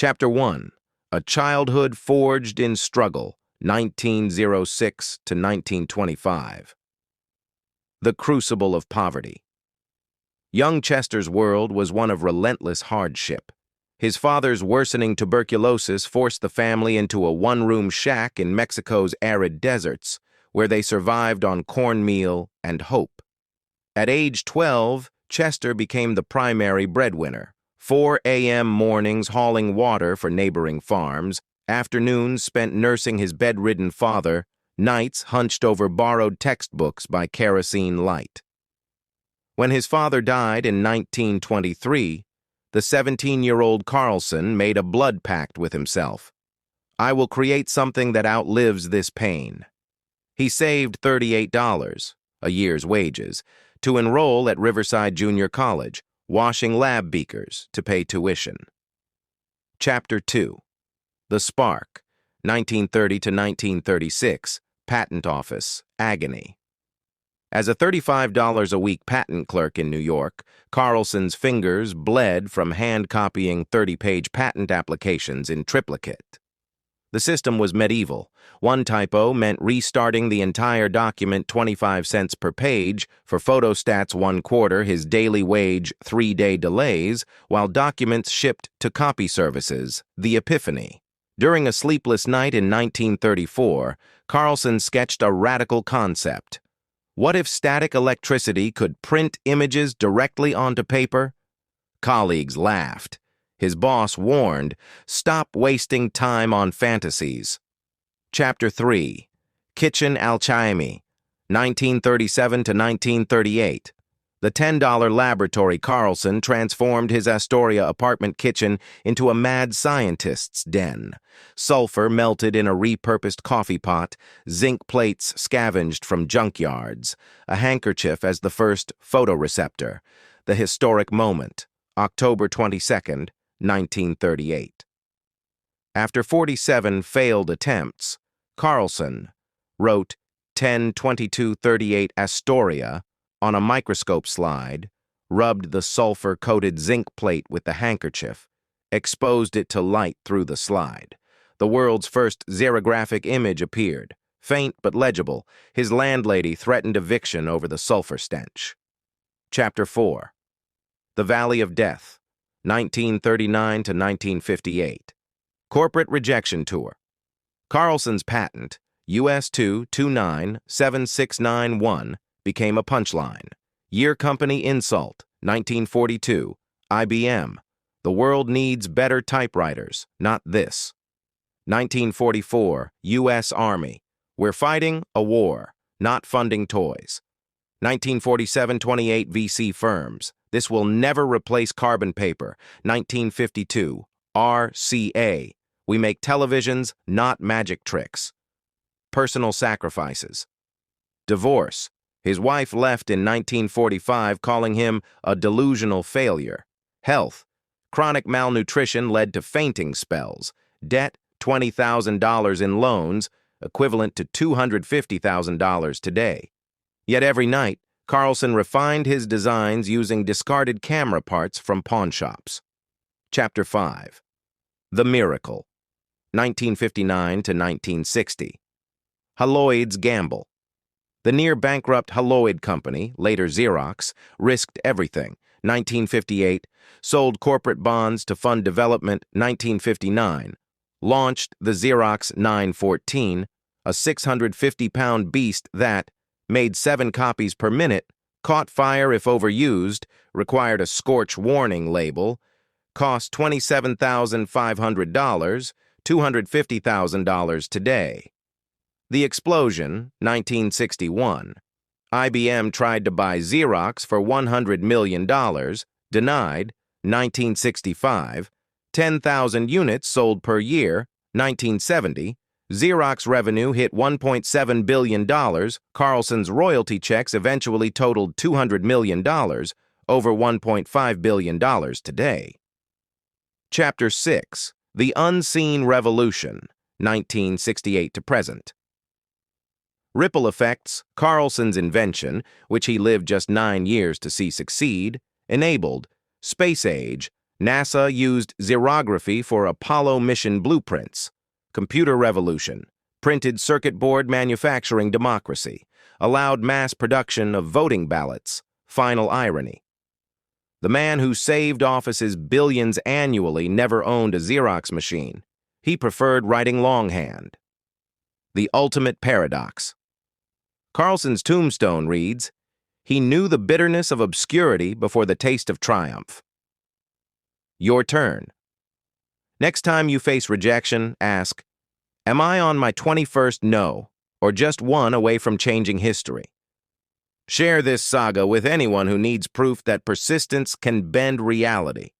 Chapter 1. A Childhood Forged in Struggle, 1906 to 1925. The Crucible of Poverty. Young Chester's world was one of relentless hardship. His father's worsening tuberculosis forced the family into a one-room shack in Mexico's arid deserts, where they survived on cornmeal and hope. At age 12, Chester became the primary breadwinner. 4 a.m. mornings hauling water for neighboring farms, afternoons spent nursing his bedridden father, nights hunched over borrowed textbooks by kerosene light. When his father died in 1923, the 17-year-old Carlson made a blood pact with himself. I will create something that outlives this pain. He saved $38, a year's wages, to enroll at Riverside Junior College, washing lab beakers to pay tuition. Chapter 2. The Spark, 1930 to 1936, Patent Office, Agony. As a $35 a week patent clerk in New York, Carlson's fingers bled from hand-copying 30-page patent applications in triplicate. The system was medieval. One typo meant restarting the entire document 25 cents per page, for photostats 1/4 his daily wage 3-day delays, while documents shipped to copy services, the Epiphany. During a sleepless night in 1934, Carlson sketched a radical concept. What if static electricity could print images directly onto paper? Colleagues laughed. His boss warned, stop wasting time on fantasies. Chapter 3. Kitchen Alchemy, 1937 to 1938. The $10 laboratory Carlson transformed his Astoria apartment kitchen into a mad scientist's den. Sulfur melted in a repurposed coffee pot, zinc plates scavenged from junkyards, a handkerchief as the first photoreceptor. The historic moment, October 22nd, 1938. After 47 failed attempts, Carlson wrote 10-22-38 Astoria on a microscope slide, rubbed the sulfur-coated zinc plate with the handkerchief, exposed it to light through the slide. The world's first xerographic image appeared, faint but legible. His landlady threatened eviction over the sulfur stench. Chapter 4. The Valley of Death, 1939 to 1958. Corporate Rejection Tour. Carlson's patent, US 2297691, became a punchline. Year Company Insult, 1942. IBM. The world needs better typewriters, not this. 1944. U.S. Army. We're fighting a war, not funding toys. 1947. 28 VC firms. This will never replace carbon paper. 1952. RCA. We make televisions, not magic tricks. Personal sacrifices. Divorce. His wife left in 1945, calling him a delusional failure. Health. Chronic malnutrition led to fainting spells. Debt, $20,000 in loans, equivalent to $250,000 today. Yet every night, Carlson refined his designs using discarded camera parts from pawn shops. Chapter 5. The Miracle, 1959 to 1960. Haloid's Gamble. The near-bankrupt Haloid Company, later Xerox, risked everything. 1958, sold corporate bonds to fund development. 1959, launched the Xerox 914, a 650-pound beast that made 7 copies per minute, caught fire if overused, required a scorch warning label, cost $27,500, $250,000 today. The explosion, 1961. IBM tried to buy Xerox for $100 million, denied. 1965. 10,000 units sold per year. 1970. Xerox revenue hit $1.7 billion. Carlson's royalty checks eventually totaled $200 million, over $1.5 billion today. Chapter 6. The Unseen Revolution, 1968 to present. Ripple effects, Carlson's invention, which he lived just 9 years to see succeed, enabled space age, NASA used xerography for Apollo mission blueprints. Computer revolution. Printed circuit board manufacturing democracy. Allowed mass production of voting ballots. Final irony. The man who saved offices billions annually never owned a Xerox machine. He preferred writing longhand. The ultimate paradox. Carlson's tombstone reads, "He knew the bitterness of obscurity before the taste of triumph." Your turn. Next time you face rejection, ask, "Am I on my 21st no, or just one away from changing history?" Share this saga with anyone who needs proof that persistence can bend reality.